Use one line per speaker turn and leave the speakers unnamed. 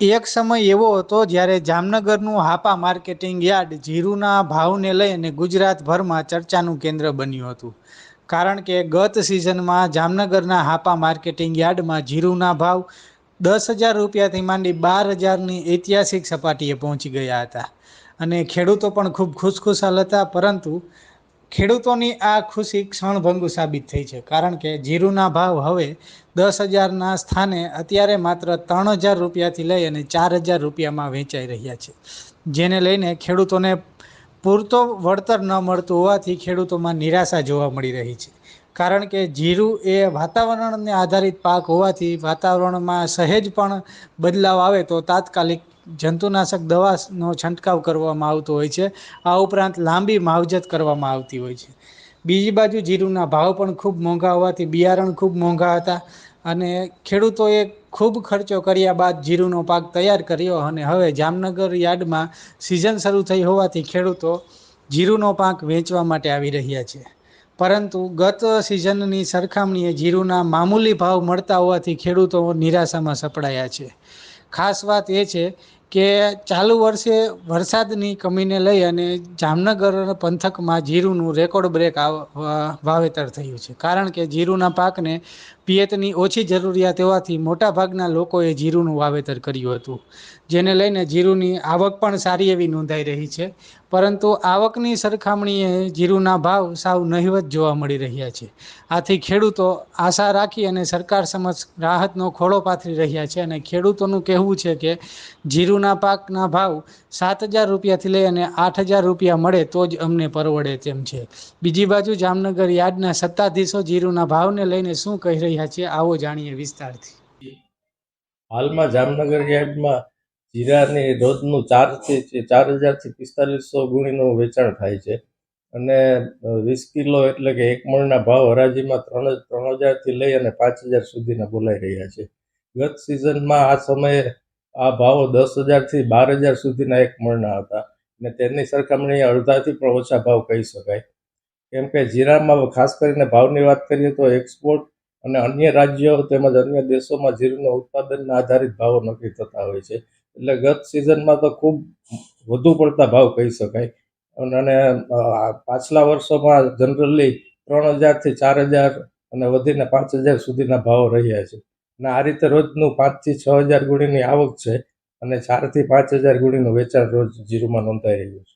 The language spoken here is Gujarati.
એક સમય એવો હતો જ્યારે જામનગરનું હાપા માર્કેટિંગ યાર્ડ જીરુના ભાવને લઈને ગુજરાતભરમાં ચર્ચાનું કેન્દ્ર બન્યું હતું. કારણ કે ગત સિઝનમાં જામનગરના હાપા માર્કેટિંગ યાર્ડમાં જીરુના ભાવ 10,000 રૂપિયાથી માંડી 12,000ની ઐતિહાસિક સપાટીએ પહોંચી ગયા હતા અને ખેડૂતો પણ ખૂબ ખુશખુશાલ હતા. પરંતુ ખેડૂતોની આ ખુશી ક્ષણભંગુ સાબિત થઈ છે, કારણ કે જીરુના ભાવ હવે 10,000ના સ્થાને અત્યારે માત્ર 3,000 રૂપિયાથી લઈ અને 4,000 રૂપિયામાં વેચાઈ રહ્યા છે, જેને લઈને ખેડૂતોને પૂરતો વળતર ન મળતું હોવાથી ખેડૂતોમાં નિરાશા જોવા મળી રહી છે. કારણ કે જીરું એ વાતાવરણને આધારિત પાક હોવાથી વાતાવરણમાં સહેજ પણ બદલાવ આવે તો તાત્કાલિક જંતુનાશક દવાનો છંટકાવ કરવામાં આવતો હોય છે. આ ઉપરાંત લાંબી માવજત કરવામાં આવતી હોય છે. બીજી બાજુ જીરુના ભાવ પણ ખૂબ મોંઘા હોવાથી બિયારણ ખૂબ મોંઘા હતા અને ખેડૂતોએ ખૂબ ખર્ચો કર્યા બાદ જીરુનો પાક તૈયાર કર્યો અને હવે જામનગર યાર્ડમાં સિઝન શરૂ થઈ હોવાથી ખેડૂતો જીરુનો પાક વેચવા માટે આવી રહ્યા છે. પરંતુ ગત સિઝનની સરખામણીએ જીરુના મામૂલી ભાવ મળતા હોવાથી ખેડૂતો નિરાશામાં સપડાયા છે. ખાસ વાત એ છે કે ચાલુ વર્ષે વરસાદની કમીને લઈ અને જામનગર પંથકમાં જીરુનું રેકોર્ડ બ્રેક વાવેતર થયું છે. કારણ કે જીરુના પાકને પિયતની ઓછી જરૂરિયાત હોવાથી મોટાભાગના લોકોએ જીરુનું વાવેતર કર્યું હતું, જેને લઈને જીરુની આવક પણ સારી એવી નોંધાઈ રહી છે. પરંતુ આવકની સરખામણીએ જીરુના ભાવ સાવ નહિવત જોવા મળી રહ્યા છે. આથી ખેડૂતો આશા રાખી અને સરકાર સમક્ષ રાહતનો ખોળો પાથરી રહ્યા છે અને ખેડૂતોનું કહેવું છે કે જીરુના પાકના ભાવ 7,000 રૂપિયાથી લઈ અને 8,000 રૂપિયા મળે તો જ અમને પરવડે તેમ છે. બીજી બાજુ જામનગર યાર્ડના સત્તાધીશો જીરુના ભાવને લઈને શું કહી રહ્યા છે, આવો જાણીએ વિસ્તારથી.
હાલમાં જામનગર યાર્ડમાં જીરાની રોજનું 4,000થી 4,500 ગુણીનું વેચાણ થાય છે અને 20 કિલો એટલે કે 1 મણના ભાવ હરાજીમાં 3,000થી લઈ અને 5,000 સુધીના બોલાઈ રહ્યા છે. ગત સિઝનમાં આ સમયે આ ભાવો 10,000થી 12,000 સુધીના 1 મણના હતા અને તેની સરખામણીએ અડધાથી પણ ઓછા ભાવ કહી શકાય. કેમ કે જીરામાં ખાસ કરીને ભાવની વાત કરીએ તો એક્સપોર્ટ અને અન્ય રાજ્યો તેમજ અન્ય દેશોમાં જીરુના ઉત્પાદનના આધારિત ભાવો નક્કી થતા હોય છે. એટલે ગત સિઝનમાં તો ખૂબ વધુ પડતા ભાવ કહી શકાય અને પાછલા વર્ષોમાં જનરલી 3,000થી 4,000 અને વધીને 5,000 સુધીના ભાવો રહ્યા છે અને આ રીતે રોજનું 5,000થી 6,000 ગુણીની આવક છે અને 4,000થી 5,000 ગુણીનું વેચાણ રોજ જીરુમાં નોંધાઈ રહ્યું છે.